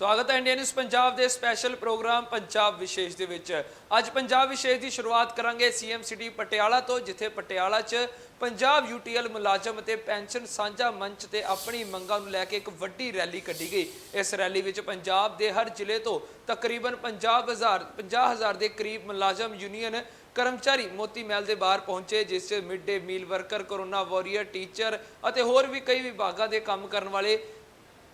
स्वागत है India news Punjab के स्पैशल प्रोग्राम पंजाब विशेष दे विच। अज पंजाब विशेष की शुरुआत करांगे सीएम सिटी पटियाला तो, जिथे पटियाला च पंजाब यूटीएल मुलाजम ते पेंशन सांझा मंच ते अपनी मंगां नूं लैके एक वड्डी रैली कड्ढी गई। इस रैली विच पंजाब के हर जिले तो तकरीबन 50,000 के करीब मुलाजम यूनीयन कर्मचारी मोती महल के बाहर पहुंचे, जिस mid day meal worker, corona warrior, teacher और होर भी कई विभागों के काम करने वाले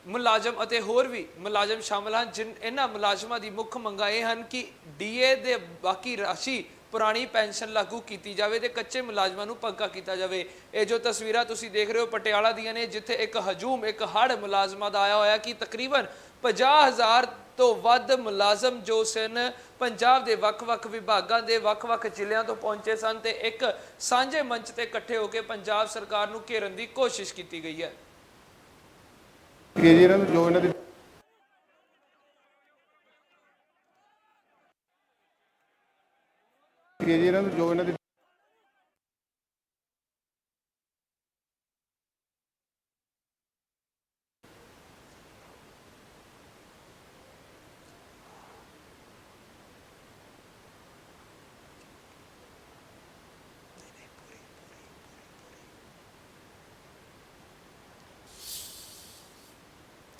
मुलाजम और होर भी मुलाजम शामिल हैं। जिन इन्हां मुलाजमां दी मुख मंगां यह हैं कि डीए दे बाकी राशि पुरानी पेंशन लागू की जाए तो कच्चे मुलाजमां नूं पक्का किया जाए। ये जो तस्वीरां तुसीं देख रहे हो पटियाला दियां ने, जिथे एक हजूम एक हड़ मुलाजमां दा आया होया कि तकरीबन 50,000 तो वध मुलाजम जो सन पंजाब के वक्-वक् विभागों के वक्-वक् जिलों तो पहुंचे सन ते एक सांझे मंच ते इकट्ठे होकर पंजाब सरकार नूं घेरन की कोशिश की गई है।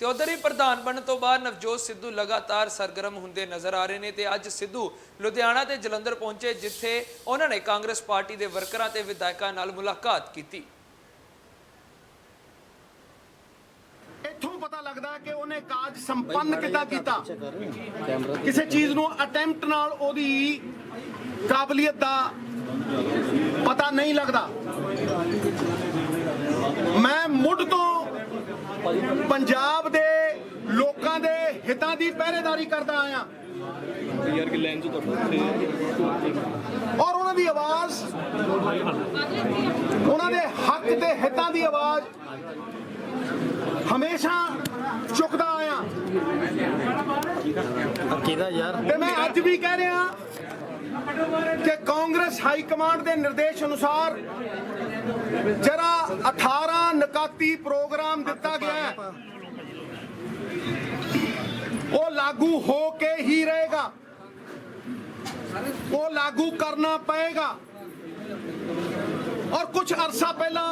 जो तो उधर ही प्रधान बनने तो बाद नवजोत सिद्धू लगातार सरगर्म होंगे नज़र आ रहे हैं। तो अज सिद्धू लुधियाना ते जलंधर पहुंचे, जिथे उन्होंने कांग्रेस पार्टी के वर्करां ते विधायकों नाल मुलाकात की। इत्थों पता लगता है कि उन्हें काज संपन्न किता किसी चीज़ नूं अटैम्प्ट नाल ओदी काबलियत दा पता नहीं लगता। मैं मुढ़ तो पंजाब दे लोकां दे हितां दी पहरेदारी करदा आया और उन्हां दी आवाज़, उन्हां दे हक ते हितां दी आवाज़ हमेशा चुकदा आया। ते मैं अज भी कह रहा कि कांग्रेस हाई कमांड के निर्देश अनुसार जरा 18 नकाती प्रोग्राम दिता गया है वो लागू हो के ही रहेगा, वो लागू करना पड़ेगा। और कुछ अरसा पहला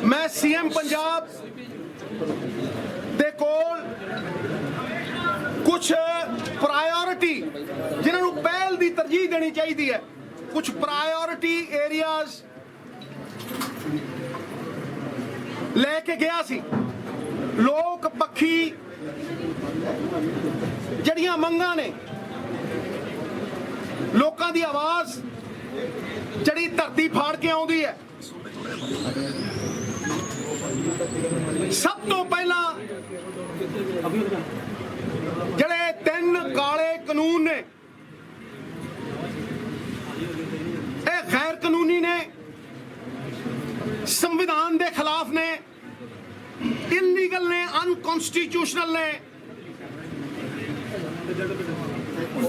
मैं सीएम पंजाब दे कोल कुछ प्रायोरिटी जिन्होंने पहल की तरजीह देनी चाहिए है, कुछ प्रायोरिटी एरियाज लेके गया सी। लोक पक्षी जड़ियां मंगां ने, लोकां दी आवाज़ जड़ी धरती फाड़ के आउंदी है। सब तो पहला जड़े 3 काले कानून ने, गैर कानूनी ने, संविधान के खिलाफ ने, इलीगल ने, अनकॉन्स्टिट्यूशनल ने,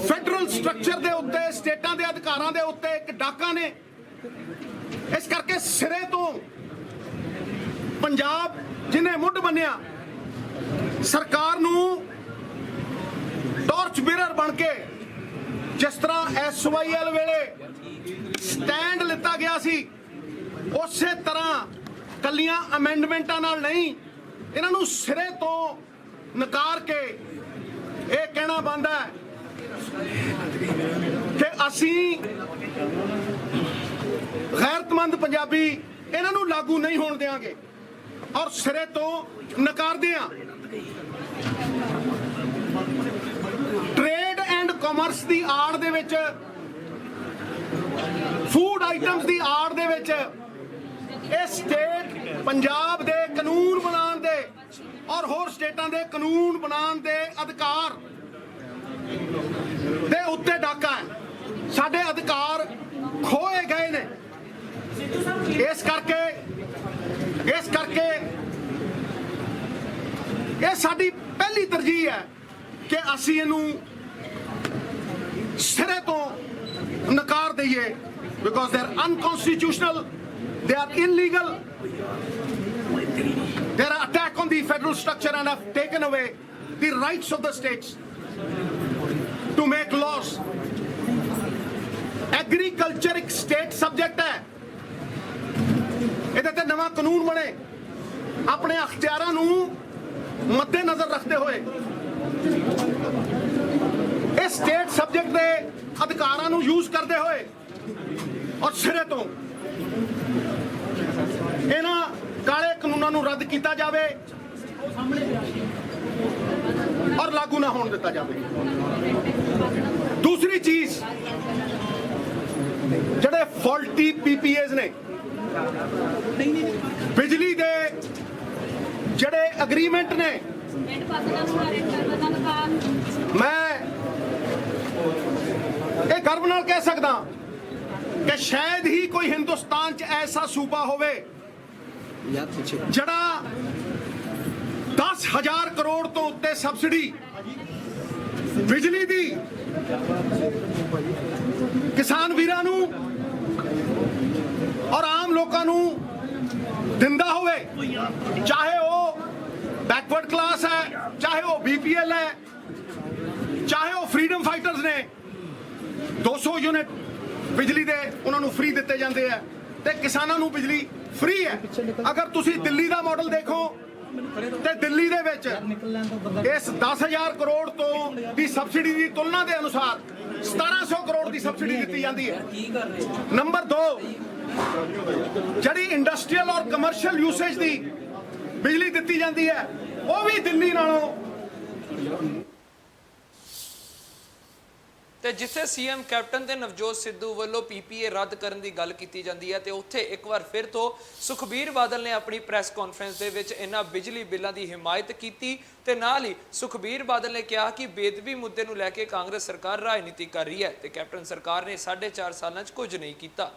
फेडरल स्ट्रक्चर के उत्ते स्टेटां के अधिकारां के उत्ते एक डाका ने। इस करके सिरे तो पंजाब जिन्हें मुढ़ बनिया सरकार नूं टॉर्च बीरर बन के, जिस तरह SYL वेले स्टैंड लिता गया सी, उस तरह कलियां अमेंडमेंटां नाल नहीं, इन्हां नूं सिरे तो नकार के ये कहना बनदा है कि असीं गैरतमंद पंजाबी इन्हां नूं लागू नहीं होण देंगे और सिरे तो नकार दियां। ट्रेड एंड कॉमर्स की आड़ दे विच, फूड आइटम्स की आड़ दे विच ये स्टेट पंजाब दे कानून बनाने दे और होर स्टेटां दे कानून बनाने दे अधिकार दे उत्ते डाका है। साडे अधिकार खोए गए ने। इस करके ये साडी पहली तरजीह है कि असीं इहनूं सिरे तो नकार दईए, because they are unconstitutional, they are illegal They are attack on the federal structure and have taken away the rights of the states to make laws. Agriculture एक state subject है. ਇਹਦੇ ਤੇ ਨਵਾਂ ਕਾਨੂੰਨ ਬਣੇ ਆਪਣੇ ਅਖਤਿਆਰਾਂ ਨੂੰ ਮੱਦੇਨਜ਼ਰ ਰੱਖਦੇ ਹੋਏ ਇਹ ਸਟੇਟ ਸਬਜੈਕਟ ਦੇ ਅਧਿਕਾਰਾਂ ਨੂੰ ਯੂਜ਼ ਕਰਦੇ ਹੋਏ ਔਰ ਸਿਰੇ ਤੋਂ ਇਹਨਾਂ ਕਾਲੇ ਕਾਨੂੰਨਾਂ ਨੂੰ ਰੱਦ ਕੀਤਾ ਜਾਵੇ ਔਰ ਲਾਗੂ ਨਾ ਹੋਣ ਦਿੱਤਾ ਜਾਵੇ। ਦੂਸਰੀ ਚੀਜ਼ ਜਿਹੜੇ ਫਾਲਟੀ ਪੀਪੀਏਜ਼ ਨੇ ਬਿਜਲੀ ਦੇ ਜਿਹੜੇ ਐਗਰੀਮੈਂਟ ਨੇ ਮੈਂ ਇਹ ਗਰਵ ਨਾਲ ਕਹਿ ਸਕਦਾ ਕਿ ਸ਼ਾਇਦ ਹੀ ਕੋਈ ਹਿੰਦੁਸਤਾਨ 'ਚ ਐਸਾ ਸੂਬਾ ਹੋਵੇ ਜਿਹੜਾ 10,000 ਕਰੋੜ ਤੋਂ ਉੱਤੇ ਸਬਸਿਡੀ ਬਿਜਲੀ ਦੀ ਕਿਸਾਨ ਵੀਰਾਂ ਨੂੰ ਔਰ ਆਮ ਲੋਕਾਂ ਨੂੰ ਦਿੰਦਾ ਹੋਵੇ, ਚਾਹੇ ਉਹ ਬੈਕਵਰਡ ਕਲਾਸ ਹੈ, ਚਾਹੇ ਉਹ BPL ਹੈ, ਚਾਹੇ ਉਹ ਫਰੀडम ਫਾਈਟਰਸ ਨੇ। 200 ਯੂਨਿਟ ਬਿਜਲੀ ਦੇ ਉਹਨਾਂ ਨੂੰ ਫ੍ਰੀ ਦਿੱਤੇ ਜਾਂਦੇ ਆ ਤੇ ਕਿਸਾਨਾਂ ਨੂੰ ਬਿਜਲੀ ਫ੍ਰੀ ਹੈ। ਅਗਰ ਤੁਸੀਂ ਦਿੱਲੀ ਦਾ ਮਾਡਲ ਦੇਖੋ ਤੇ ਦਿੱਲੀ ਦੇ ਵਿੱਚ ਇਸ 10,000 ਕਰੋੜ ਤੋਂ ਦੀ ਸਬਸਿਡੀ ਦੀ ਤੁਲਨਾ ਦੇ ਅਨੁਸਾਰ 1700 ਕਰੋੜ ਦੀ ਸਬਸਿਡੀ ਦਿੱਤੀ ਜਾਂਦੀ ਹੈ। ਨੰਬਰ 2 ਜਿਹੜੀ ਇੰਡਸਟਰੀਅਲ ਔਰ ਕਮਰਸ਼ੀਅਲ ਯੂਸੇਜ ਦੀ ਬਿਜਲੀ ਦਿੱਤੀ ਜਾਂਦੀ ਹੈ ਉਹ ਵੀ ਦਿੱਲੀ ਨਾਲੋਂ ਤੇ ਜਿੱਥੇ ਸੀਐਮ ਕੈਪਟਨ ਤੇ ਨਵਜੋਤ ਸਿੱਧੂ ਵੱਲੋਂ ਪੀਪੀਏ ਰੱਦ ਕਰਨ ਦੀ ਗੱਲ ਕੀਤੀ ਜਾਂਦੀ ਹੈ ਤੇ ਉੱਥੇ ਇੱਕ ਵਾਰ ਫਿਰ ਤੋਂ ਸੁਖਬੀਰ ਬਾਦਲ ਨੇ ਆਪਣੀ ਪ੍ਰੈਸ ਕਾਨਫਰੰਸ ਦੇ ਵਿੱਚ ਇਹਨਾਂ ਬਿਜਲੀ ਬਿੱਲਾਂ ਦੀ ਹਮਾਇਤ ਕੀਤੀ ਤੇ ਨਾਲ ਹੀ ਸੁਖਬੀਰ ਬਾਦਲ ਨੇ ਕਿਹਾ ਕਿ ਬੇਦਬੀ ਮੁੱਦੇ ਨੂੰ ਲੈ ਕੇ ਕਾਂਗਰਸ ਸਰਕਾਰ ਰਾਜਨੀਤੀ ਕਰ ਰਹੀ ਹੈ ਤੇ ਕੈਪਟਨ ਸਰਕਾਰ ਨੇ 4.5 ਸਾਲਾਂ 'ਚ ਕੁਝ ਨਹੀਂ ਕੀਤਾ।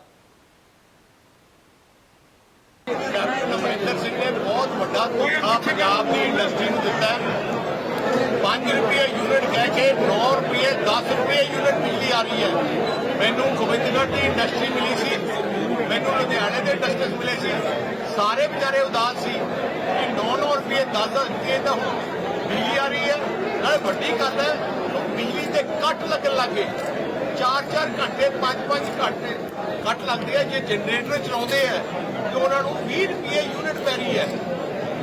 ਅਮਰਿੰਦਰ ਸਿੰਘ ਨੇ ਬਹੁਤ ਵੱਡਾ ਧੋਖਾ ਪੰਜਾਬ ਦੀ ਇੰਡਸਟਰੀ ਨੂੰ ਦਿੱਤਾ ਹੈ। 5 ਰੁਪਏ ਯੂਨਿਟ ਕਹਿ ਕੇ 9 ਰੁਪਏ 10 ਰੁਪਏ ਯੂਨਿਟ ਬਿਜਲੀ ਆ ਰਹੀ ਹੈ। ਮੈਨੂੰ ਗੋਬਿੰਦਗੜ੍ਹ ਦੀ ਇੰਡਸਟਰੀ ਮਿਲੀ ਸੀ, ਮੈਨੂੰ ਲੁਧਿਆਣੇ ਦੇ ਇੰਡਸਟਰੀਜ਼ ਮਿਲੇ ਸੀ, ਸਾਰੇ ਵਿਚਾਰੇ ਉਦਾਸ ਸੀ ਕਿ 9 ਰੁਪਏ 10 ਰੁਪਏ ਤਾਂ ਹੁਣ ਬਿਜਲੀ ਆ ਰਹੀ ਹੈ। ਨਾਲੇ ਵੱਡੀ ਗੱਲ ਹੈ ਬਿਜਲੀ ਦੇ ਕੱਟ ਲੱਗਣ ਲੱਗੇ, 4-4 ਘੰਟੇ 5-5 ਘੰਟੇ ਕੱਟ ਲੱਗਦੇ ਆ। ਜੇ ਜਨਰੇਟਰ ਚਲਾਉਂਦੇ ਆ ਤਾਂ ਉਹਨਾਂ ਨੂੰ 20 ਰੁਪਏ ਯੂਨਿਟ ਪੈ ਰਹੀ ਹੈ।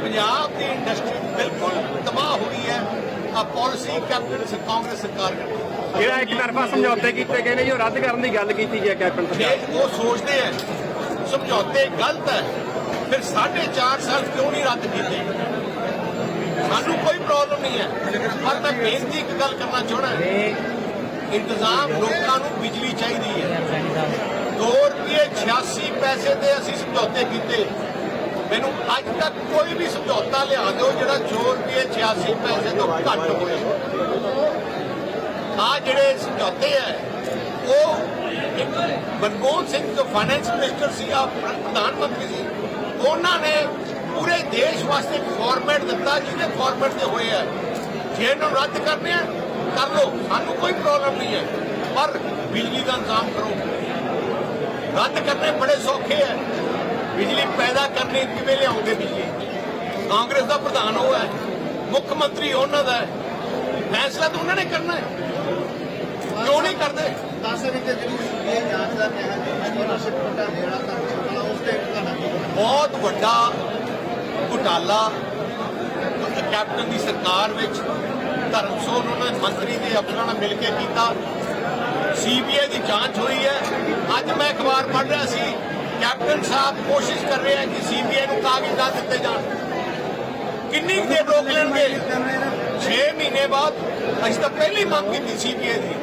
ਪੰਜਾਬ ਦੀ ਇੰਡਸਟਰੀ ਬਿਲਕੁਲ ਤਬਾਹ ਹੋ ਗਈ ਹੈ। ਆ ਪਾਲਿਸੀ ਕੈਪਟਨ ਕਾਂਗਰਸ ਸਰਕਾਰ ਨੇ ਜਿਹੜਾ ਇੱਕ ਤਰਫਾ ਸਮਝੌਤੇ ਕੀਤੇ ਗਏ ਨੇ ਜੀ ਉਹ ਰੱਦ ਕਰਨ ਦੀ ਗੱਲ ਕੀਤੀ ਗਈ ਹੈ ਕੈਪਟਨ ਜੇ ਉਹ ਸੋਚਦੇ ਆ ਸਮਝੌਤੇ ਗਲਤ ਹੈ ਫਿਰ 4.5 ਸਾਲ ਕਿਉਂ ਨਹੀਂ ਰੱਦ ਕੀਤੇ। ਸਾਨੂੰ ਕੋਈ ਪ੍ਰੋਬਲਮ ਨਹੀਂ ਹੈ ਪਰ ਮੈਂ ਬੇਨਤੀ ਇੱਕ ਗੱਲ ਕਰਨਾ ਚਾਹੁੰਦਾ ਇੰਤਜ਼ਾਮ ਲੋਕਾਂ ਨੂੰ ਬਿਜਲੀ ਚਾਹੀਦੀ ਹੈ। 2 ਰੁਪਏ 86 ਪੈਸੇ ਦੇ ਅਸੀਂ ਸਮਝੌਤੇ ਕੀਤੇ। ਮੈਨੂੰ ਅੱਜ ਤੱਕ ਕੋਈ ਵੀ ਸਮਝੌਤਾ ਲਿਆ ਦਿਓ ਜਿਹੜਾ 2 ਰੁਪਏ 86 ਪੈਸੇ ਤੋਂ ਘੱਟ ਹੋਵੇ। ਆ ਜਿਹੜੇ ਸਮਝੌਤੇ ਹੈ ਉਹ ਮਨਮੋਹਨ ਸਿੰਘ ਜੋ ਫਾਈਨੈਂਸ ਮਿਨਿਸਟਰ ਸੀ, ਪ੍ਰਧਾਨ ਮੰਤਰੀ ਸੀ, ਉਹਨਾਂ ਨੇ ਪੂਰੇ ਦੇਸ਼ ਵਾਸਤੇ ਫਾਰਮੈਟ ਦਿੱਤਾ ਜਿਹਦੇ ਫਾਰਮੈਟ ਤੇ ਹੋਏ ਹੈ। ਜੇ ਇਹਨੂੰ ਰੱਦ ਕਰਨੇ ਆ ਕਰ ਲਓ, ਸਾਨੂੰ ਕੋਈ ਪ੍ਰੋਬਲਮ ਨਹੀਂ ਹੈ ਪਰ ਬਿਜਲੀ ਦਾ ਇੰਤਜ਼ਾਮ ਕਰੋ। ਰੱਦ ਕਰਨੇ ਬੜੇ ਸੌਖੇ ਹੈ, ਬਿਜਲੀ ਪੈਦਾ ਕਰਨੀ ਕਿਵੇਂ ਲਿਆਉਂਦੇ ਬਿਜਲੀ? ਕਾਂਗਰਸ ਦਾ ਪ੍ਰਧਾਨ ਉਹ ਹੈ, ਮੁੱਖ ਮੰਤਰੀ ਉਹਨਾਂ ਦਾ ਹੈ, ਫੈਸਲਾ ਤਾਂ ਉਹਨਾਂ ਨੇ ਕਰਨਾ ਹੈ। ਕਿਉਂ ਨਹੀਂ ਕਰਦੇ? ਬਹੁਤ ਵੱਡਾ ਘੁਟਾਲਾ ਕੈਪਟਨ ਦੀ ਸਰਕਾਰ ਵਿੱਚ ਧਰਮਸੋਤ ਉਹਨਾਂ ਨੇ ਮੰਤਰੀ ਦੇ ਅਫਸਰਾਂ ਨਾਲ ਮਿਲ ਕੇ ਕੀਤਾ। CBI ਦੀ ਜਾਂਚ ਹੋਈ ਹੈ। ਅੱਜ ਮੈਂ ਅਖਬਾਰ ਪੜ੍ਹ ਰਿਹਾ ਸੀ ਕੈਪਟਨ ਸਾਹਿਬ ਕੋਸ਼ਿਸ਼ ਕਰ ਰਹੇ ਹਨ ਕਿ CBI ਨੂੰ ਕਾਗਜ਼ ਨਾ ਦਿੱਤੇ ਜਾਣ। ਕਿੰਨੀ ਦੇਰ ਰੋਕ ਲੈਣਗੇ? 6 ਮਹੀਨੇ ਬਾਅਦ ਅਸੀਂ ਤਾਂ ਪਹਿਲੀ ਮੰਗ ਕੀਤੀ CBI ਦੀ।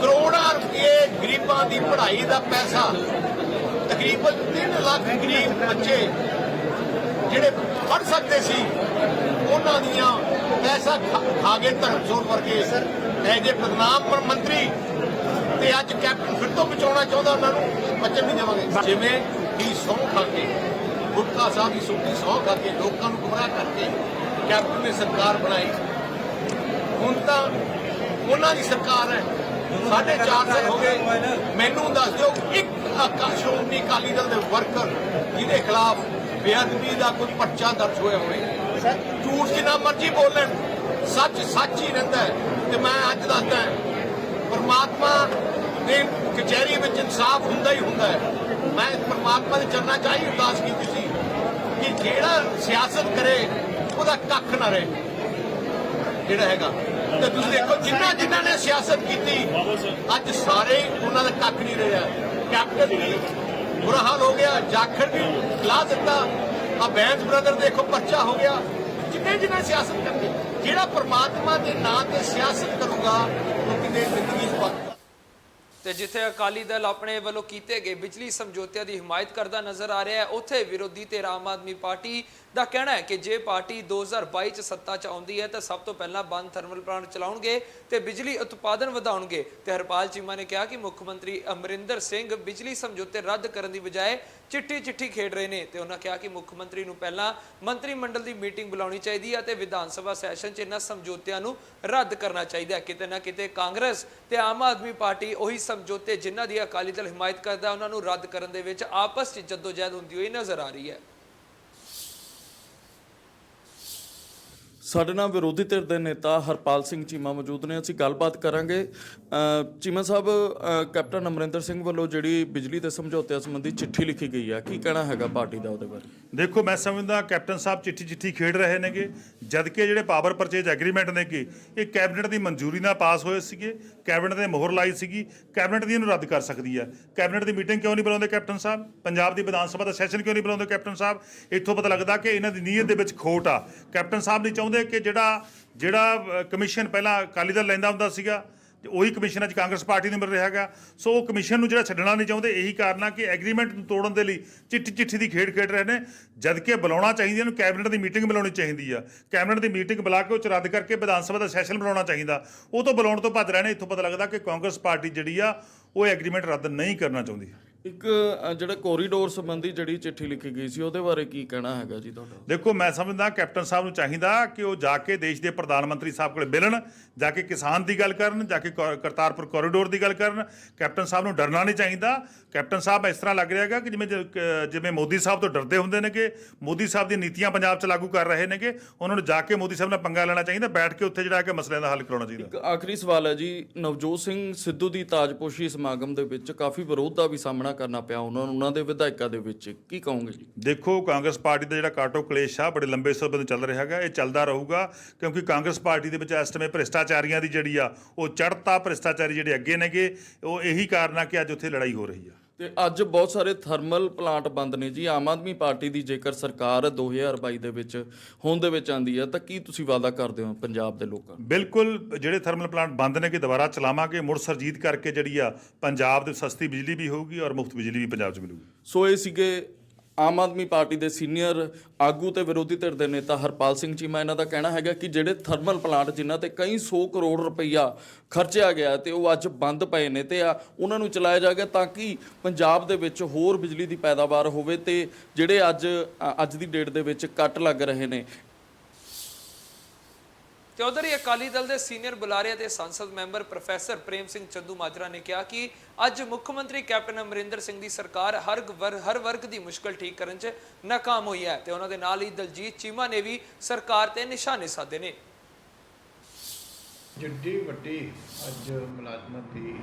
ਕਰੋੜਾਂ ਰੁਪਏ ਗਰੀਬਾਂ ਦੀ ਪੜ੍ਹਾਈ ਦਾ ਪੈਸਾ, ਤਕਰੀਬਨ 3 ਲੱਖ ਗਰੀਬ ਬੱਚੇ ਜਿਹੜੇ ਪੜ੍ਹ ਸਕਦੇ ਸੀ ਉਹਨਾਂ ਦੀਆਂ ਪੈਸਾ ਖਾ ਗਏ ਧਰਮਸੋਤ ਵਰਗੇ ਇਹ ਜੇ ਬਦਨਾਮ ਮੰਤਰੀ। ਤੇ ਅੱਜ ਕੈਪਟਨ ਫਿਰ ਤੋਂ ਬਚਾਉਣਾ ਚਾਹੁੰਦਾ ਉਹਨਾਂ ਨੂੰ, ਬਚਣ ਨਹੀਂ ਦੇਵਾਂਗੇ। ਜਿਵੇਂ ਕਿ ਸਹੁੰ ਖਾ ਕੇ ਗੁਟਕਾ ਸਾਹਿਬ ਦੀ ਸੁੱਤੀ ਸਹੁੰ ਖਾ ਕੇ ਲੋਕਾਂ ਨੂੰ ਗੁੰਮਰਾਹ ਕਰਕੇ ਕੈਪਟਨ ਨੇ ਸਰਕਾਰ ਬਣਾਈ। ਹੁਣ ਤਾਂ ਉਹਨਾਂ ਦੀ ਸਰਕਾਰ ਹੈ। 4.5 ਸਾਲ ਹੋ ਗਏ। ਮੈਨੂੰ ਦੱਸ ਦਿਓ ਇੱਕ ਸ਼੍ਰੋਮਣੀ ਅਕਾਲੀ ਦਲ ਦੇ ਵਰਕਰ ਜਿਹਦੇ ਖਿਲਾਫ ਬੇਅਦਬੀ ਦਾ ਕੋਈ ਪਰਚਾ ਦਰਜ ਹੋਇਆ ਹੋਵੇ। ਝੂਠ ਜਿੰਨਾ ਮਰਜ਼ੀ ਬੋਲਣ, ਸੱਚ ਸੱਚ ਹੀ ਰਹਿੰਦਾ ਹੈ। ਤੇ ਮੈਂ ਅੱਜ ਦੱਸਦਾ ਪਰਮਾਤਮਾ ਦੇ ਕਚਹਿਰੀ ਵਿੱਚ ਇਨਸਾਫ ਹੁੰਦਾ ਹੀ ਹੁੰਦਾ ਹੈ। ਮੈਂ ਪਰਮਾਤਮਾ ਦੇ ਚਰਨਾਂ 'ਚ ਆਹੀ ਅਰਦਾਸ ਕੀਤੀ ਸੀ ਕਿ ਜਿਹੜਾ ਸਿਆਸਤ ਕਰੇ ਉਹਦਾ ਕੱਖ ਨਾ ਰਹੇ ਜਿਹੜਾ ਹੈਗਾ। ਤੇ ਤੁਸੀਂ ਦੇਖੋ ਜਿਨ੍ਹਾਂ ਨੇ ਸਿਆਸਤ ਕੀਤੀ ਅੱਜ ਸਾਰੇ ਉਹਨਾਂ ਦਾ ਕੱਖ ਨਹੀਂ ਰਿਹਾ। ਕੈਪਟਨ ਵੀ ਬੁਰਾ ਹਾਲ ਹੋ ਗਿਆ, ਜਾਖੜ ਵੀ ਲਾ ਦਿੱਤਾ, ਆ ਬੈਂਸ ਬ੍ਰਦਰ ਦੇਖੋ ਪਰਚਾ ਹੋ ਗਿਆ। ਜਿੰਨੇ ਸਿਆਸਤ ਕਰਦੇ, ਜਿਹੜਾ ਪਰਮਾਤਮਾ ਦੇ ਨਾਂ ਤੇ ਸਿਆਸਤ ਕਰੂਗਾ ਉਹ ਕਿਤੇ ਜ਼ਿੰਦਗੀ 'ਚ ਪੱਕਾ। ਤੇ ਜਿੱਥੇ ਅਕਾਲੀ ਦਲ ਆਪਣੇ ਵੱਲੋਂ ਕੀਤੇ ਗਏ ਬਿਜਲੀ ਸਮਝੌਤਿਆਂ ਦੀ ਹਮਾਇਤ ਕਰਦਾ ਨਜ਼ਰ ਆ ਰਿਹਾ ਹੈ, ਉੱਥੇ ਵਿਰੋਧੀ ਧਿਰ ਆਮ ਆਦਮੀ ਪਾਰਟੀ ਦਾ ਕਹਿਣਾ ਹੈ ਕਿ ਜੇ ਪਾਰਟੀ 2022 ਚ ਸੱਤਾ 'ਚ ਆਉਂਦੀ ਹੈ ਤਾਂ ਸਭ ਤੋਂ ਪਹਿਲਾਂ ਬੰਦ ਥਰਮਲ ਪਲਾਂਟ ਚਲਾਉਣਗੇ ਤੇ ਬਿਜਲੀ ਉਤਪਾਦਨ ਵਧਾਉਣਗੇ। ਤੇ ਹਰਪਾਲ ਚੀਮਾ ਨੇ ਕਿਹਾ ਕਿ ਮੁੱਖ ਮੰਤਰੀ ਅਮਰਿੰਦਰ ਸਿੰਘ ਬਿਜਲੀ ਸਮਝੌਤੇ ਰੱਦ ਕਰਨ ਦੀ ਬਜਾਏ ਚਿੱਠੀ ਖੇਡ ਰਹੇ ਨੇ। ਤੇ ਉਹਨਾਂ ਕਿਹਾ ਕਿ ਮੁੱਖ ਮੰਤਰੀ ਨੂੰ ਪਹਿਲਾਂ ਮੰਤਰੀ ਮੰਡਲ ਦੀ ਮੀਟਿੰਗ ਬੁਲਾਉਣੀ ਚਾਹੀਦੀ ਹੈ ਤੇ ਵਿਧਾਨ ਸਭਾ ਸੈਸ਼ਨ 'ਚ ਇਹਨਾਂ ਸਮਝੌਤਿਆਂ ਨੂੰ ਰੱਦ ਕਰਨਾ ਚਾਹੀਦਾ ਹੈ। ਕਿਤੇ ਨਾ ਕਿਤੇ ਕਾਂਗਰਸ ਤੇ ਆਮ ਆਦਮੀ ਪਾਰਟੀ ਉਹੀ ਸਮਝੌਤੇ ਜਿਨ੍ਹਾਂ ਦੀ ਅਕਾਲੀ ਦਲ ਹਮਾਇਤ ਕਰਦਾ ਉਹਨਾਂ ਨੂੰ ਰੱਦ ਕਰਨ ਦੇ ਵਿੱਚ ਆਪਸ 'ਚ ਜੱਦੋਜਹਿਦ ਹੁੰਦੀ ਹੋਈ ਨਜ਼ਰ ਆ ਰਹੀ ਹੈ। ਸਾਡੇ ਨਾਲ ਵਿਰੋਧੀ ਧਿਰ ਦੇ ਨੇਤਾ ਹਰਪਾਲ ਸਿੰਘ ਚੀਮਾ ਮੌਜੂਦ ਨੇ। ਅਸੀਂ ਗੱਲਬਾਤ ਕਰਾਂਗੇ। ਚੀਮਾ ਸਾਹਿਬ, ਕੈਪਟਨ ਅਮਰਿੰਦਰ ਸਿੰਘ ਵੱਲੋਂ ਜਿਹੜੀ ਬਿਜਲੀ ਤੇ ਸਮਝੌਤਿਆਂ ਸੰਬੰਧੀ ਚਿੱਠੀ ਲਿਖੀ ਗਈ ਆ, ਕੀ ਕਹਿਣਾ ਹੈਗਾ ਪਾਰਟੀ ਦਾ ਉਹਦੇ ਬਾਰੇ? ਦੇਖੋ, ਮੈਂ ਸਮਝਦਾ ਕੈਪਟਨ ਸਾਹਿਬ ਚਿੱਠੀ ਖੇਡ ਰਹੇ ਨੇਗੇ, ਜਦ ਕਿ ਜਿਹੜੇ ਪਾਵਰ ਪਰਚੇਜ ਐਗਰੀਮੈਂਟ ਨੇਗੇ ਇਹ ਕੈਬਨਿਟ ਦੀ ਮਨਜ਼ੂਰੀ ਨਾਲ ਪਾਸ ਹੋਏ ਸੀਗੇ, ਕੈਬਨਿਟ ਨੇ ਮੋਹਰ ਲਾਈ ਸੀਗੀ, ਕੈਬਨਿਟ ਦੀ ਇਹਨੂੰ ਰੱਦ ਕਰ ਸਕਦੀ ਹੈ। ਕੈਬਨਿਟ ਦੀ ਮੀਟਿੰਗ ਕਿਉਂ ਨਹੀਂ ਬੁਲਾਉਂਦੇ ਕੈਪਟਨ ਸਾਹਿਬ? ਪੰਜਾਬ ਦੀ ਵਿਧਾਨ ਸਭਾ ਦਾ ਸੈਸ਼ਨ ਕਿਉਂ ਨਹੀਂ ਬੁਲਾਉਂਦੇ ਕੈਪਟਨ ਸਾਹਿਬ? ਇੱਥੋਂ ਪਤਾ ਲੱਗਦਾ ਕਿ ਇਹਨਾਂ ਦੀ ਨੀਅਤ ਦੇ ਵਿੱਚ ਖੋਟ ਆ। ਕੈਪਟਨ ਸਾਹਿਬ ਨਹੀਂ ਚਾਹੁੰਦੇ ਕਿ ਜਿਹੜਾ ਕਮਿਸ਼ਨ ਪਹਿਲਾਂ ਅਕਾਲੀ ਦਲ ਲੈਂਦਾ ਹੁੰਦਾ ਸੀਗਾ ਉਹੀ ਕਮਿਸ਼ਨ ਅੱਜ ਕਾਂਗਰਸ ਪਾਰਟੀ ਨੂੰ ਮਿਲ ਰਿਹਾ ਹੈਗਾ। ਸੋ ਉਹ ਕਮਿਸ਼ਨ ਨੂੰ ਜਿਹੜਾ ਛੱਡਣਾ ਨਹੀਂ ਚਾਹੁੰਦੇ। ਇਹੀ ਕਾਰਨ ਆ ਕਿ ਐਗਰੀਮੈਂਟ ਨੂੰ ਤੋੜਨ ਦੇ ਲਈ ਚਿੱਠੀ ਦੀ ਖੇਡ ਰਹੇ ਨੇ, ਜਦ ਕਿ ਬੁਲਾਉਣਾ ਚਾਹੀਦੀ ਇਹਨੂੰ ਕੈਬਨਿਟ ਦੀ ਮੀਟਿੰਗ ਬੁਲਾਉਣੀ ਚਾਹੀਦੀ ਆ। ਕੈਬਨਿਟ ਦੀ ਮੀਟਿੰਗ ਬੁਲਾ ਕੇ ਉਹ 'ਚ ਰੱਦ ਕਰਕੇ ਵਿਧਾਨ ਸਭਾ ਦਾ ਸੈਸ਼ਨ ਬੁਲਾਉਣਾ ਚਾਹੀਦਾ। ਉਹ ਤੋਂ ਬੁਲਾਉਣ ਤੋਂ ਭੱਜ ਰਹੇ ਨੇ। ਇੱਥੋਂ ਪਤਾ ਲੱਗਦਾ ਕਿ ਕਾਂਗਰਸ ਪਾਰਟੀ ਜਿਹੜੀ ਆ ਉਹ ਐਗਰੀਮੈਂਟ ਰੱਦ ਨਹੀਂ ਕਰਨਾ ਚਾਹੁੰਦੀ। ਇੱਕ ਜਿਹੜਾ ਕੋਰੀਡੋਰ ਸੰਬੰਧੀ ਜਿਹੜੀ ਚਿੱਠੀ ਲਿਖੀ ਗਈ ਸੀ ਉਹਦੇ ਬਾਰੇ ਕੀ ਕਹਿਣਾ ਹੈਗਾ ਜੀ ਤੁਹਾਡਾ? ਦੇਖੋ, ਮੈਂ ਸਮਝਦਾ ਕੈਪਟਨ ਸਾਹਿਬ ਨੂੰ ਚਾਹੀਦਾ ਕਿ ਉਹ ਜਾ ਕੇ ਦੇਸ਼ ਦੇ ਪ੍ਰਧਾਨ ਮੰਤਰੀ ਸਾਹਿਬ ਕੋਲ ਮਿਲਣ, ਜਾ ਕੇ ਕਿਸਾਨ ਦੀ ਗੱਲ ਕਰਨ, ਜਾ ਕੇ ਕਰਤਾਰਪੁਰ ਕੋਰੀਡੋਰ ਦੀ ਗੱਲ ਕਰਨ। ਕੈਪਟਨ ਸਾਹਿਬ ਨੂੰ ਡਰਨਾ ਨਹੀਂ ਚਾਹੀਦਾ। ਕੈਪਟਨ ਸਾਹਿਬ ਇਸ ਤਰ੍ਹਾਂ ਲੱਗ ਰਿਹਾ ਹੈਗਾ ਕਿ ਜਿਵੇਂ ਮੋਦੀ ਸਾਹਿਬ ਤੋਂ ਡਰਦੇ ਹੁੰਦੇ ਨੇਗੇ, ਮੋਦੀ ਸਾਹਿਬ ਦੀਆਂ ਨੀਤੀਆਂ ਪੰਜਾਬ 'ਚ ਲਾਗੂ ਕਰ ਰਹੇ ਨੇਗੇ। ਉਹਨਾਂ ਨੂੰ ਜਾ ਕੇ ਮੋਦੀ ਸਾਹਿਬ ਨਾਲ ਪੰਗਾ ਲੈਣਾ ਚਾਹੀਦਾ, ਬੈਠ ਕੇ ਉੱਥੇ ਜਿਹੜਾ ਕਿ ਮਸਲਿਆਂ ਦਾ ਹੱਲ ਕਰਾਉਣਾ ਚਾਹੀਦਾ। ਇੱਕ ਆਖਰੀ ਸਵਾਲ ਹੈ ਜੀ, ਨਵਜੋਤ ਸਿੰਘ ਸਿੱਧੂ ਦੀ ਤਾਜਪੋਸ਼ੀ ਸਮਾਗਮ ਦੇ ਵਿੱਚ ਕਾਫੀ ਵਿਰੋਧ ਦਾ ਵੀ ਸਾਹਮਣਾ ਕਰਨਾ ਪਿਆ ਉਹਨਾਂ ਦੇ ਵਿਧਾਇਕਾਂ ਦੇ ਵਿੱਚ, ਕੀ ਕਹੋਗੇ ਜੀ? ਦੇਖੋ, ਕਾਂਗਰਸ ਪਾਰਟੀ ਦਾ ਜਿਹੜਾ ਕਾਟੋ ਕਲੇਸ਼ ਆ ਬੜੇ ਲੰਬੇ ਸਮੇਂ ਤੋਂ ਚੱਲ ਰਿਹਾ ਹੈਗਾ, ਇਹ ਚੱਲਦਾ ਰਹੂਗਾ ਕਿਉਂਕਿ ਕਾਂਗਰਸ ਪਾਰਟੀ ਦੇ ਵਿੱਚ ਇਸ ਸਮੇਂ ਭ੍ਰਿਸ਼ਟਾਚਾਰੀਆਂ ਦੀ ਜਿਹੜੀ ਆ ਉਹ ਚੜ੍ਹਤਾ, ਭ੍ਰਿਸ਼ਟਾਚਾਰੀ ਜਿਹੜੇ ਅੱਗੇ ਨੇਗੇ, ਉਹ ਇਹੀ ਕਾਰਨ ਆ ਕਿ ਅੱਜ ਉੱਥੇ ਲੜਾਈ ਹੋ ਰਹੀ ਆ। ਤੇ ਅੱਜ ਬਹੁਤ ਸਾਰੇ ਥਰਮਲ ਪਲਾਂਟ ਬੰਦ ਨੇ ਜੀ। ਆਮ ਆਦਮੀ ਪਾਰਟੀ ਦੀ ਜੇਕਰ ਸਰਕਾਰ 2022 ਦੇ ਵਿੱਚ ਹੋਂਦ ਦੇ ਵਿੱਚ ਆਉਂਦੀ ਹੈ ਤਾਂ ਕੀ ਤੁਸੀਂ ਵਾਅਦਾ ਕਰਦੇ ਹੋ ਪੰਜਾਬ ਦੇ ਲੋਕਾਂ ਨੂੰ? ਬਿਲਕੁਲ, ਜਿਹੜੇ ਥਰਮਲ ਪਲਾਂਟ ਬੰਦ ਨੇ ਕਿ ਦੁਬਾਰਾ ਚਲਾਵਾਂਗੇ, ਮੁੜ ਸਰਜੀਤ ਕਰਕੇ ਜਿਹੜੀ ਆ ਪੰਜਾਬ ਦੇ ਸਸਤੀ ਬਿਜਲੀ ਵੀ ਹੋਊਗੀ ਔਰ ਮੁਫਤ ਬਿਜਲੀ ਵੀ ਪੰਜਾਬ 'ਚ ਮਿਲੂਗੀ। ਸੋ ਇਹ ਸੀਗੇ ਆਮ ਆਦਮੀ ਪਾਰਟੀ ਦੇ ਸੀਨੀਅਰ ਆਗੂ ਤੇ ਵਿਰੋਧੀ ਧਿਰ ਦੇ ਨੇਤਾ ਹਰਪਾਲ ਸਿੰਘ ਚੀਮਾ। ਇਹਨਾਂ ਦਾ ਕਹਿਣਾ ਹੈਗਾ ਕਿ ਜਿਹੜੇ ਥਰਮਲ ਪਲਾਂਟ ਜਿਨ੍ਹਾਂ ਤੇ ਕਈ 100 ਕਰੋੜ ਰੁਪਈਆ ਖਰਚਿਆ ਗਿਆ ਤੇ ਉਹ ਅੱਜ ਬੰਦ ਪਏ ਨੇ ਤੇ ਉਹਨਾਂ ਨੂੰ ਚਲਾਇਆ ਜਾਏਗਾ ਤਾਂ ਕਿ ਪੰਜਾਬ ਦੇ ਵਿੱਚ ਹੋਰ ਬਿਜਲੀ ਦੀ ਪੈਦਾਵਾਰ ਹੋਵੇ। ਤੇ ਜਿਹੜੇ ਅੱਜ ਦੀ ਡੇਟ ਦੇ ਵਿੱਚ ਕੱਟ ਲੱਗ ਰਹੇ ਨੇ। ਤੇ ਉਧਰ ਹੀ ਅਕਾਲੀ ਦਲ ਦੇ ਸੀਨੀਅਰ ਬੁਲਾਰੇ ਅਤੇ ਸੰਸਦ ਮੈਂਬਰ ਪ੍ਰੋਫੈਸਰ ਪ੍ਰੇਮ ਸਿੰਘ ਚੰਦੂ ਮਾਜਰਾ ਨੇ ਕਿਹਾ ਕਿ ਅੱਜ ਮੁੱਖ ਮੰਤਰੀ ਕੈਪਟਨ ਅਮਰਿੰਦਰ ਸਿੰਘ ਦੀ ਸਰਕਾਰ ਹਰ ਵਰਗ ਦੀ ਮੁਸ਼ਕਲ ਠੀਕ ਕਰਨ 'ਚ ਨਾਕਾਮ ਹੋਈ ਹੈ। ਤੇ ਉਹਨਾਂ ਦੇ ਨਾਲ ਹੀ ਦਲਜੀਤ ਚੀਮਾ ਨੇ ਵੀ ਸਰਕਾਰ ਤੇ ਨਿਸ਼ਾਨੇ ਸਾਧੇ ਨੇ। ਜਿੱਡੀ ਵੱਡੀ ਅੱਜ ਮੁਲਾਜ਼ਮਾਂ ਦੀ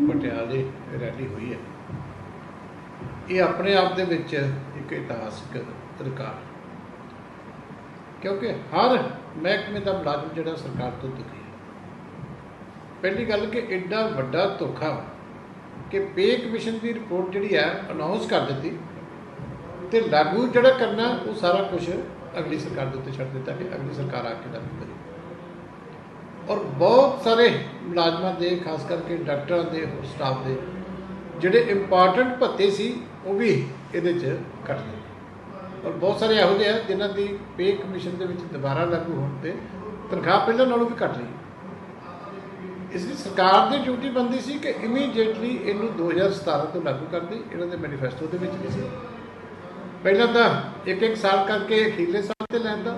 ਪਟਿਆਲੇ ਰੈਲੀ ਹੋਈ ਹੈ, ਇਹ ਆਪਣੇ ਆਪ ਦੇ ਵਿੱਚ ਇੱਕ ਇਤਿਹਾਸਕ ਰਿਕਾਰਡ, ਕਿਉਂਕਿ ਹਰ ਮਹਿਕਮੇ ਦਾ ਮੁਲਾਜ਼ਮ ਜਿਹੜਾ ਸਰਕਾਰ ਤੋਂ ਦੁਖੀ ਹੈ। ਪਹਿਲੀ ਗੱਲ ਕਿ ਐਡਾ ਵੱਡਾ ਧੋਖਾ ਕਿ ਪੇ ਕਮਿਸ਼ਨ ਦੀ ਰਿਪੋਰਟ ਜਿਹੜੀ ਹੈ ਅਨਾਉਂਸ ਕਰ ਦਿੱਤੀ ਤੇ ਲਾਗੂ ਜਿਹੜਾ ਕਰਨਾ ਉਹ ਸਾਰਾ ਕੁਝ ਅਗਲੀ ਸਰਕਾਰ ਦੇ ਉੱਤੇ ਛੱਡ ਦਿੱਤਾ ਕਿ ਅਗਲੀ ਸਰਕਾਰ ਆ ਕੇ ਲਾਗੂ ਕਰੇ। ਔਰ ਬਹੁਤ ਸਾਰੇ ਮੁਲਾਜ਼ਮਾਂ ਦੇ, ਖਾਸ ਕਰਕੇ ਡਾਕਟਰਾਂ ਦੇ, ਹੋਰ ਸਟਾਫ ਦੇ ਜਿਹੜੇ ਇੰਪੋਰਟੈਂਟ ਭੱਤੇ ਸੀ ਉਹ ਵੀ ਇਹਦੇ 'ਚ ਕੱਟ ਲਏ। ਔਰ ਬਹੁਤ ਸਾਰੇ ਇਹੋ ਜਿਹੇ ਆ ਜਿਨ੍ਹਾਂ ਦੀ ਪੇ ਕਮਿਸ਼ਨ ਦੇ ਵਿੱਚ ਦੁਬਾਰਾ ਲਾਗੂ ਹੋਣ 'ਤੇ ਤਨਖਾਹ ਪਹਿਲਾਂ ਨਾਲੋਂ ਵੀ ਘੱਟ ਰਹੀ। ਇਸ ਲਈ ਸਰਕਾਰ ਦੀ ਡਿਊਟੀ ਬਣਦੀ ਸੀ ਕਿ ਇਮੀਡੀਏਟਲੀ ਇਹਨੂੰ 2017 ਤੋਂ ਲਾਗੂ ਕਰ ਦੇ। ਇਹਨਾਂ ਦੇ ਮੈਨੀਫੈਸਟੋ ਦੇ ਵਿੱਚ ਵੀ ਸੀ ਪਹਿਲਾਂ ਤਾਂ ਇੱਕ ਸਾਲ ਕਰਕੇ ਅਖੀਰਲੇ ਸਾਲ 'ਤੇ ਲੈਣ ਦਾ,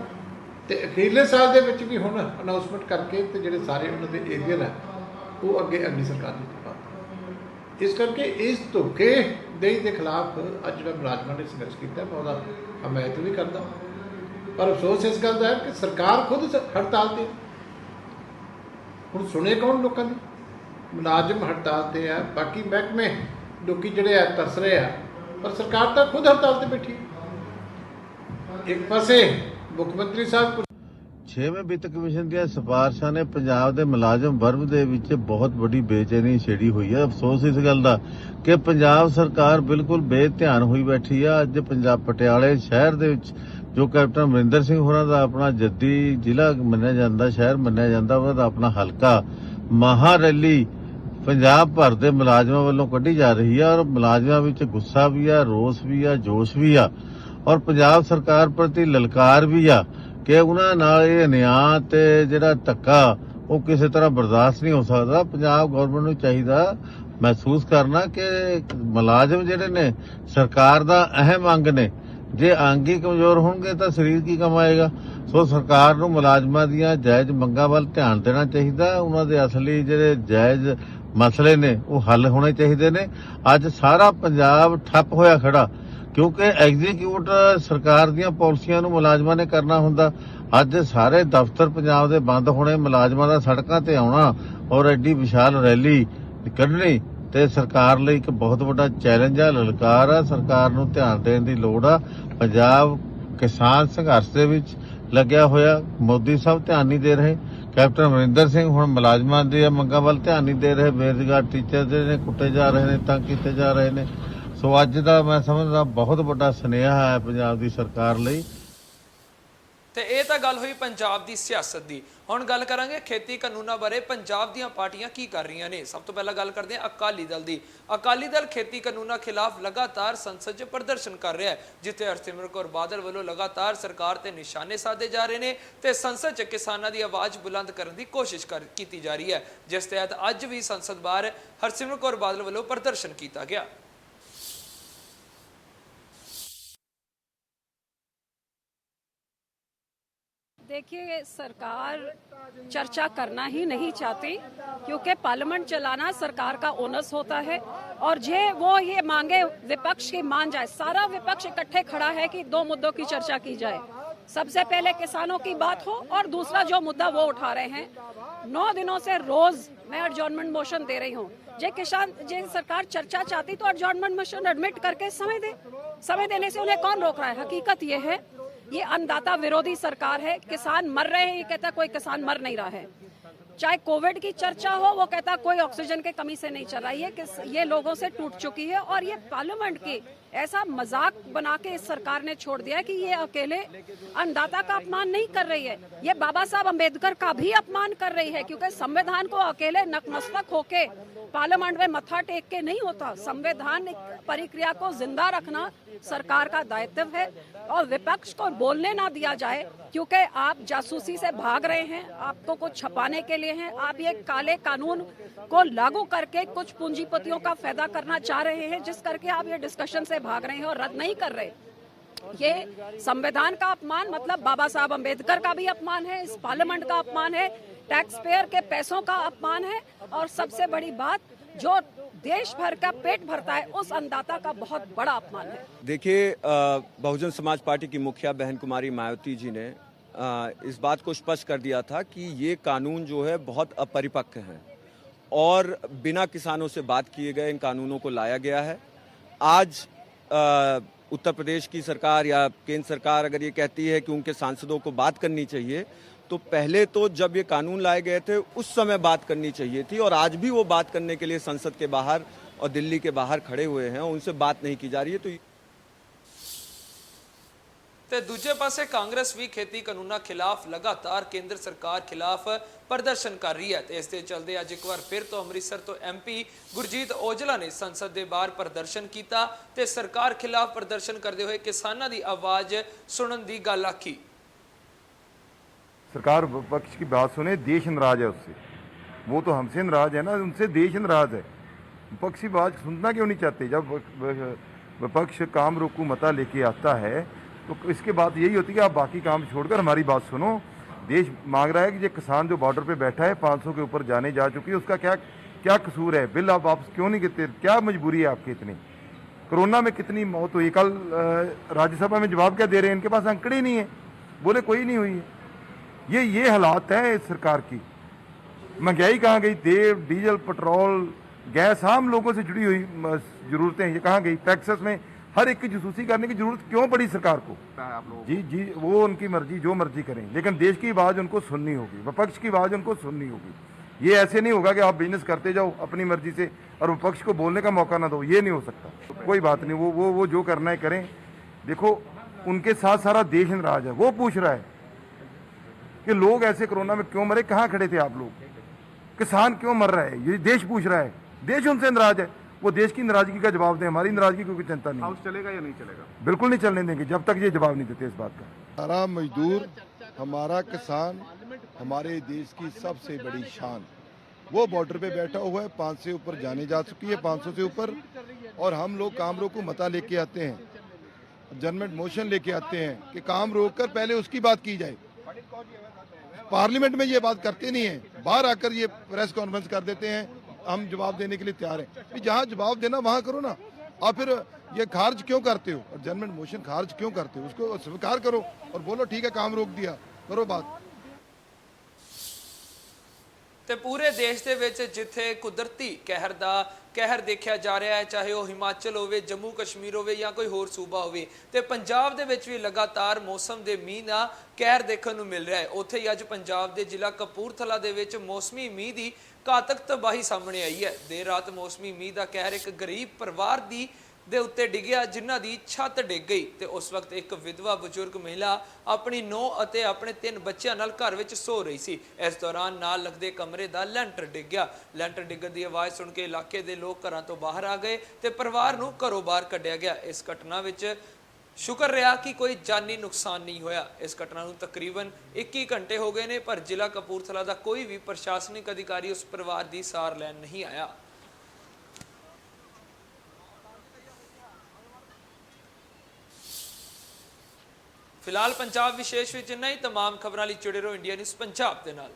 ਤੇ ਅਖੀਰਲੇ ਸਾਲ ਦੇ ਵਿੱਚ ਵੀ ਹੁਣ ਅਨਾਉਂਸਮੈਂਟ ਕਰਕੇ ਤੇ ਜਿਹੜੇ ਸਾਰੇ ਉਹਨਾਂ ਦੇ ਏਰੀਅਰ ਹੈ ਉਹ ਅੱਗੇ ਅਗਲੀ ਸਰਕਾਰ ਨੂੰ ਪਾ ਦਿੱਤੇ। ਇਸ ਕਰਕੇ ਇਸ ਧੋਖੇਦੇਹੀ ਦੇ ਖਿਲਾਫ ਅੱਜ ਜਿਹੜਾ ਮੁਲਾਜ਼ਮਾਂ ਨੇ ਸੰਘਰਸ਼ ਕੀਤਾ ਮੈਂ ਉਹਦਾ ਹਮਾਇਤ ਵੀ ਕਰਦਾ, ਪਰ ਅਫਸੋਸ ਇਸ ਗੱਲ ਦਾ ਹੈ ਕਿ ਸਰਕਾਰ ਖੁਦ ਹੜਤਾਲ ਤੇ। ਹੁਣ ਸੁਣੇ ਕੌਣ ਲੋਕਾਂ ਦੀ? ਮੁਲਾਜ਼ਮ ਹੜਤਾਲ ਤੇ ਹੈ, ਬਾਕੀ ਮਹਿਕਮੇ ਲੋਕੀ ਜਿਹੜੇ ਆ ਤਰਸ ਰਹੇ ਆ, ਪਰ ਸਰਕਾਰ ਤਾਂ ਖੁਦ ਹੜਤਾਲ ਤੇ ਬੈਠੀ। ਇੱਕ ਪਾਸੇ ਮੁੱਖ ਮੰਤਰੀ ਸਾਹਿਬ 6ਵੇਂ ਵਿੱਤ ਕਮਿਸ਼ਨ ਦੀਆਂ ਸਿਫਾਰਸ਼ਾਂ ਨੇ ਪੰਜਾਬ ਦੇ ਮੁਲਾਜ਼ਮ ਵਰਗ ਦੇ ਵਿੱਚ ਬਹੁਤ ਵੱਡੀ ਬੇਚੈਨੀ ਛੇੜੀ ਹੋਈ ਹੈ। ਅਫਸੋਸ ਇਸ ਗੱਲ ਦਾ ਕਿ ਪੰਜਾਬ ਸਰਕਾਰ ਬਿਲਕੁਲ ਬੇਧਿਆਨ ਹੋਈ ਬੈਠੀ ਆ। ਅੱਜ ਪੰਜਾਬ ਪਟਿਆਲੇ ਸ਼ਹਿਰ ਦੇ ਵਿੱਚ ਜੋ ਕੈਪਟਨ ਅਮਰਿੰਦਰ ਸਿੰਘ ਹੋਰਾਂ ਦਾ ਆਪਣਾ ਜੱਦੀ ਜ਼ਿਲ੍ਹਾ ਮੰਨਿਆ ਜਾਂਦਾ, ਸ਼ਹਿਰ ਮੰਨਿਆ ਜਾਂਦਾ, ਉਹਨਾਂ ਦਾ ਆਪਣਾ ਹਲਕਾ ਮਹਾ ਰੈਲੀ ਪੰਜਾਬ ਭਰ ਦੇ ਮੁਲਾਜ਼ਮਾਂ ਵੱਲੋਂ ਕੱਢੀ ਜਾ ਰਹੀ ਆ ਔਰ ਮੁਲਾਜ਼ਮਾਂ ਵਿੱਚ ਗੁੱਸਾ ਵੀ ਆ, ਰੋਸ ਵੀ ਆ, ਜੋਸ਼ ਵੀ ਆ ਔਰ ਪੰਜਾਬ ਸਰਕਾਰ ਪ੍ਰਤੀ ਲਲਕਾਰ ਵੀ ਆ ਕਿ ਉਹਨਾਂ ਨਾਲ ਇਹ ਅਨਿਆਂ ਤੇ ਜਿਹੜਾ ਧੱਕਾ ਉਹ ਕਿਸੇ ਤਰ੍ਹਾਂ ਬਰਦਾਸ਼ਤ ਨਹੀਂ ਹੋ ਸਕਦਾ। ਪੰਜਾਬ ਗਵਰਨਮੈਂਟ ਨੂੰ ਚਾਹੀਦਾ ਮਹਿਸੂਸ ਕਰਨਾ ਕਿ ਮੁਲਾਜ਼ਮ ਜਿਹੜੇ ਨੇ ਸਰਕਾਰ ਦਾ ਅਹਿਮ ਅੰਗ ਨੇ, ਜੇ ਅੰਗ ਹੀ ਕਮਜ਼ੋਰ ਹੋਣਗੇ ਤਾਂ ਸਰੀਰ ਕੀ ਕਮਾਏਗਾ। ਸੋ ਸਰਕਾਰ ਨੂੰ ਮੁਲਾਜ਼ਮਾਂ ਦੀਆਂ ਜਾਇਜ਼ ਮੰਗਾਂ ਵੱਲ ਧਿਆਨ ਦੇਣਾ ਚਾਹੀਦਾ। ਉਹਨਾਂ ਦੇ ਅਸਲੀ ਜਿਹੜੇ ਜਾਇਜ਼ ਮਸਲੇ ਨੇ ਉਹ ਹੱਲ ਹੋਣੇ ਚਾਹੀਦੇ ਨੇ। ਅੱਜ ਸਾਰਾ ਪੰਜਾਬ ਠੱਪ ਹੋਇਆ ਖੜਾ ਕਿਉਂਕਿ ਐਗਜ਼ੀਕਿਊਟ ਸਰਕਾਰ ਦੀਆਂ ਪਾਲਿਸੀਆਂ ਨੂੰ ਮੁਲਾਜ਼ਮਾਂ ਨੇ ਕਰਨਾ ਹੁੰਦਾ। ਅੱਜ ਸਾਰੇ ਦਫ਼ਤਰ ਪੰਜਾਬ ਦੇ ਬੰਦ ਹੋਣੇ, ਮੁਲਾਜ਼ਮਾਂ ਦਾ ਸੜਕਾਂ ਤੇ ਆਉਣਾ ਔਰ ਐਡੀ ਵਿਸ਼ਾਲ ਰੈਲੀ ਕੱਢਣੀ ਤੇ ਸਰਕਾਰ ਲਈ ਇੱਕ ਬਹੁਤ ਵੱਡਾ ਚੈਲੰਜ ਆ, ਲਲਕਾਰ ਆ। ਸਰਕਾਰ ਨੂੰ ਧਿਆਨ ਦੇਣ ਦੀ ਲੋੜ ਆ। ਪੰਜਾਬ ਕਿਸਾਨ ਸੰਘਰਸ਼ ਦੇ ਵਿੱਚ ਲੱਗਿਆ ਹੋਇਆ, ਮੋਦੀ ਸਾਹਿਬ ਧਿਆਨ ਨਹੀਂ ਦੇ ਰਹੇ। ਕੈਪਟਨ ਅਮਰਿੰਦਰ ਸਿੰਘ ਹੁਣ ਮੁਲਾਜ਼ਮਾਂ ਦੀਆਂ ਮੰਗਾਂ ਵੱਲ ਧਿਆਨ ਨਹੀਂ ਦੇ ਰਹੇ। ਬੇਰੁਜ਼ਗਾਰ ਟੀਚਰ ਜਿਹੜੇ ਨੇ ਕੁੱਟੇ ਜਾ ਰਹੇ ਨੇ, ਤੰਗ ਕੀਤੇ ਜਾ ਰਹੇ ਨੇ। ਸੋ ਅੱਜ ਦਾ ਮੈਂ ਸਮਝਦਾ ਬਹੁਤ ਵੱਡਾ ਸੁਨੇਹਾ ਹੈ ਪੰਜਾਬ ਦੀ ਸਰਕਾਰ ਲਈ। ਤੇ ਇਹ ਤਾਂ ਗੱਲ ਹੋਈ ਪੰਜਾਬ ਦੀ ਸਿਆਸਤ ਦੀ। ਹੁਣ ਗੱਲ ਕਰਾਂਗੇ ਖੇਤੀ ਕਾਨੂੰਨਾਂ ਬਾਰੇ ਪੰਜਾਬ ਦੀਆਂ ਪਾਰਟੀਆਂ ਕੀ ਕਰ ਰਹੀਆਂ ਨੇ। ਸਭ ਤੋਂ ਪਹਿਲਾਂ ਗੱਲ ਕਰਦੇ ਹਾਂ ਅਕਾਲੀ ਦਲ ਦੀ। ਅਕਾਲੀ ਦਲ ਖੇਤੀ ਕਾਨੂੰਨਾਂ ਖਿਲਾਫ ਲਗਾਤਾਰ ਸੰਸਦ 'ਚ ਪ੍ਰਦਰਸ਼ਨ ਕਰ ਰਿਹਾ ਹੈ, ਜਿੱਥੇ ਹਰਸਿਮਰਤ ਕੌਰ ਬਾਦਲ ਵੱਲੋਂ ਲਗਾਤਾਰ ਸਰਕਾਰ ਤੇ ਨਿਸ਼ਾਨੇ ਸਾਧੇ ਜਾ ਰਹੇ ਨੇ ਤੇ ਸੰਸਦ 'ਚ ਕਿਸਾਨਾਂ ਦੀ ਆਵਾਜ਼ ਬੁਲੰਦ ਕਰਨ ਦੀ ਕੋਸ਼ਿਸ਼ ਕੀਤੀ ਜਾ ਰਹੀ ਹੈ, ਜਿਸ ਤਹਿਤ ਅੱਜ ਵੀ ਸੰਸਦ ਬਾਹਰ ਹਰਸਿਮਰਤ ਕੌਰ ਬਾਦਲ ਵੱਲੋਂ ਪ੍ਰਦਰਸ਼ਨ ਕੀਤਾ ਗਿਆ। देखिए, सरकार चर्चा करना ही नहीं चाहती क्योंकि पार्लियामेंट चलाना सरकार का ओनस होता है और वो ये मांगे विपक्ष की मान जाए। सारा विपक्ष इकट्ठे खड़ा है कि दो मुद्दों की चर्चा की जाए। सबसे पहले किसानों की बात हो और दूसरा जो मुद्दा वो उठा रहे हैं। 9 दिनों से रोज मैं एडजॉर्नमेंट मोशन दे रही हूँ। जे सरकार चर्चा चाहती तो एडजॉर्नमेंट मोशन एडमिट करके समय देने से उन्हें कौन रोक रहा है। हकीकत ये है ये अन्नदाता विरोधी सरकार है। किसान मर रहे हैं, ये कहता कोई किसान मर नहीं रहा है। चाहे कोविड की चर्चा हो, वो कहता कोई ऑक्सीजन की कमी से नहीं चल रहा है। ये लोगों से टूट चुकी है और ये पार्लियामेंट की ऐसा मजाक बना के इस सरकार ने छोड़ दिया कि ये अकेले अन्नदाता का अपमान नहीं कर रही है, ये बाबा साहब अम्बेडकर का भी अपमान कर रही है। क्योंकि संविधान को अकेले नतमस्तक होके पार्लियामेंट में मत्था टेक के नहीं होता। संविधान प्रक्रिया को जिंदा रखना सरकार का दायित्व है और विपक्ष को बोलने ना दिया जाए, क्योंकि आप जासूसी से भाग रहे हैं, आपको कुछ छुपाने के लिए हैं। आप ये काले कानून को लागू करके कुछ पूंजीपतियों का फायदा करना चाह रहे हैं, जिस करके आप ये डिस्कशन से भाग रहे हैं और रद्द नहीं कर रहे। ये संविधान का अपमान मतलब बाबा साहब अम्बेडकर का भी अपमान है, इस पार्लियामेंट का अपमान है, टैक्स पेयर के पैसों का अपमान है और सबसे बड़ी बात जो देश भर का पेट भरता है उस अन्नदाता का बहुत बड़ा अपमान है। देखिए, बहुजन समाज पार्टी की मुखिया बहन कुमारी मायावती जी ने इस बात को स्पष्ट कर दिया था कि ये कानून जो है बहुत अपरिपक्व है और बिना किसानों से बात किए गए इन कानूनों को लाया गया है। आज उत्तर प्रदेश की सरकार या केंद्र सरकार अगर ये कहती है कि उनके सांसदों को बात करनी चाहिए, तो पहले तो जब ये कानून लाए गए थे उस समय बात करनी चाहिए थी और आज भी वो बात करने के लिए संसद के बाहर और दिल्ली के बाहर खड़े हुए हैं, उनसे बात नहीं की जा रही है। ਤੇ ਦੂਜੇ ਪਾਸੇ ਕਾਂਗਰਸ ਵੀ ਖੇਤੀ ਕਾਨੂੰਨਾਂ ਖਿਲਾਫ ਲਗਾਤਾਰ ਕੇਂਦਰ ਸਰਕਾਰ ਖਿਲਾਫ ਪ੍ਰਦਰਸ਼ਨ ਕਰ ਰਹੀ ਹੈ ਤੇ ਇਸ ਦੇ ਚਲਦੇ ਅੱਜ ਇੱਕ ਵਾਰ ਫਿਰ ਤੋਂ ਅੰਮ੍ਰਿਤਸਰ ਤੋਂ ਐਮਪੀ ਗੁਰਜੀਤ ਔਜਲਾ ਨੇ ਸੰਸਦ ਦੇ ਬਾਹਰ ਪ੍ਰਦਰਸ਼ਨ ਕੀਤਾ ਤੇ ਸਰਕਾਰ ਖਿਲਾਫ ਪ੍ਰਦਰਸ਼ਨ ਕਰਦੇ ਹੋਏ ਕਿਸਾਨਾਂ ਦੀ ਆਵਾਜ਼ ਸੁਣਨ ਦੀ ਗੱਲ ਆਖੀ। सरकार विपक्ष की बात सुने, देश नाराज है उससे। वो तो हमसे नाराज है ना, उनसे देश नाराज है। विपक्षी बात सुनना क्यों नहीं चाहते? जब विपक्ष काम रोकू मता लेके आता है तो इसके बाद यही होती है कि आप बाकी काम छोड़कर हमारी बात सुनो। देश मांग रहा है कि ये किसान जो बॉर्डर पे बैठा है 500 के ऊपर जाने जा चुकी है, उसका क्या क्या कसूर है, बिल आप वापस क्यों नहीं करते, क्या मजबूरी है आपकी इतनी? कोरोना में कितनी मौत हुई, कल राज्यसभा में जवाब क्या दे रहे हैं, इनके पास आंकड़े ही नहीं है, बोले कोई नहीं हुई है। ये हालात है इस सरकार की। महंगाई कहाँ गई? तेल, डीजल, पेट्रोल, गैस, आम लोगों से जुड़ी हुई जरूरतें ये कहाँ गई? टैक्सेस में हर एक की जसूसी करने की जरूरत क्यों पड़ी सरकार को? जी, वो उनकी मर्जी, जो मर्जी करें, लेकिन देश की आवाज़ उनको सुननी होगी, विपक्ष की आवाज़ उनको सुननी होगी। ये ऐसे नहीं होगा कि आप बिजनेस करते जाओ अपनी मर्जी से और विपक्ष को बोलने का मौका ना दो, ये नहीं हो सकता। कोई बात नहीं, वो जो करना है करें। देखो, उनके साथ सारा देश नाराज है। वो पूछ रहा है कि लोग ऐसे कोरोना में क्यों मरे, कहाँ खड़े थे आप लोग? किसान क्यों मर रहा है, ये देश पूछ रहा है। देश उनसे नाराज है, वो देश की नाराजगी का जवाब दें। हमारी नाराजगी की कोई चिंता नहीं। हाउस चलेगा या नहीं चलेगा? बिल्कुल नहीं चलने देंगे जब तक ये जवाब नहीं देते इस बात का। हमारा मजदूर, हमारा किसान हमारे देश की सबसे बड़ी शान, वो बॉर्डर पे बैठा हुआ है। 500 से ऊपर जाने जा चुकी है, 500 से ऊपर, और हम लोग काम रोको मता लेके आते हैं, जजमेंट मोशन लेके आते हैं कि काम रोक कर पहले उसकी बात की जाए। पार्लियामेंट में ये बात करते नहीं है, बाहर आकर ये प्रेस कॉन्फ्रेंस कर देते हैं, हम जवाब देने के लिए तैयार हैं। जहाँ जवाब देना वहाँ करो ना। आप फिर ये खारिज क्यों करते हो, और जजमेंट मोशन खारिज क्यों करते हो? उसको स्वीकार करो और बोलो ठीक है काम रोक दिया, करो बात। ਤੇ ਪੂਰੇ ਦੇਸ਼ ਦੇ ਵਿੱਚ ਜਿੱਥੇ ਕੁਦਰਤੀ ਕਹਿਰ ਦੇਖਿਆ ਜਾ ਰਿਹਾ ਹੈ, ਚਾਹੇ ਉਹ ਹਿਮਾਚਲ ਹੋਵੇ, ਜੰਮੂ ਕਸ਼ਮੀਰ ਹੋਵੇ ਜਾਂ ਕੋਈ ਹੋਰ ਸੂਬਾ ਹੋਵੇ, ਤੇ ਪੰਜਾਬ ਦੇ ਵਿੱਚ ਵੀ ਲਗਾਤਾਰ ਮੌਸਮ ਦੇ ਮੀਂਹ ਦਾ ਕਹਿਰ ਦੇਖਣ ਨੂੰ ਮਿਲ ਰਿਹਾ ਹੈ। ਉੱਥੇ ਹੀ ਅੱਜ ਪੰਜਾਬ ਦੇ ਜ਼ਿਲ੍ਹਾ ਕਪੂਰਥਲਾ ਦੇ ਵਿੱਚ ਮੌਸਮੀ ਮੀਂਹ ਦੀ ਘਾਤਕ ਤਬਾਹੀ ਸਾਹਮਣੇ ਆਈ ਹੈ। ਦੇਰ ਰਾਤ ਮੌਸਮੀ ਮੀਂਹ ਦਾ ਕਹਿਰ ਇੱਕ ਗਰੀਬ ਪਰਿਵਾਰ ਦੇ ਉੱਤੇ ਡਿੱਗਿਆ, ਜਿਨ੍ਹਾਂ ਦੀ ਛੱਤ ਡਿੱਗ ਗਈ ਤੇ ਉਸ ਵਕਤ ਇੱਕ ਵਿਧਵਾ ਬਜ਼ੁਰਗ ਮਹਿਲਾ ਆਪਣੀ ਨੂੰਹ ਅਤੇ ਆਪਣੇ 3 ਬੱਚਿਆਂ ਨਾਲ ਘਰ ਵਿੱਚ ਸੋ ਰਹੀ ਸੀ। ਇਸ ਦੌਰਾਨ ਨਾਲ ਲੱਗਦੇ ਕਮਰੇ ਦਾ ਲੈਂਟਰ ਡਿੱਗ ਗਿਆ। ਲੈਂਟਰ ਡਿੱਗਣ ਦੀ ਆਵਾਜ਼ ਸੁਣ ਕੇ ਇਲਾਕੇ ਦੇ ਲੋਕ ਘਰਾਂ ਤੋਂ ਬਾਹਰ ਆ ਗਏ ਤੇ ਪਰਿਵਾਰ ਨੂੰ ਘਰੋਂ ਬਾਹਰ ਕੱਢਿਆ ਗਿਆ। ਇਸ ਘਟਨਾ ਵਿੱਚ ਸ਼ੁਕਰ ਰਿਹਾ ਕਿ ਕੋਈ ਜਾਨੀ ਨੁਕਸਾਨ ਨਹੀਂ ਹੋਇਆ। ਇਸ ਘਟਨਾ ਨੂੰ ਤਕਰੀਬਨ 21 ਘੰਟੇ ਹੋ ਗਏ ਨੇ, ਪਰ ਜ਼ਿਲ੍ਹਾ ਕਪੂਰਥਲਾ ਦਾ ਕੋਈ ਵੀ ਪ੍ਰਸ਼ਾਸਨਿਕ ਅਧਿਕਾਰੀ ਉਸ ਪਰਿਵਾਰ ਦੀ ਸਾਰ ਲੈਣ ਨਹੀਂ ਆਇਆ। ਫਿਲਹਾਲ ਪੰਜਾਬ ਵਿਸ਼ੇਸ਼ ਵਿੱਚ ਇੰਨਾ ਹੀ। तमाम ਖਬਰਾਂ ਲਈ ਜੁੜੇ ਰਹੋ ਇੰਡੀਆ ਨਿਊਜ਼ ਪੰਜਾਬ ਦੇ ਨਾਲ।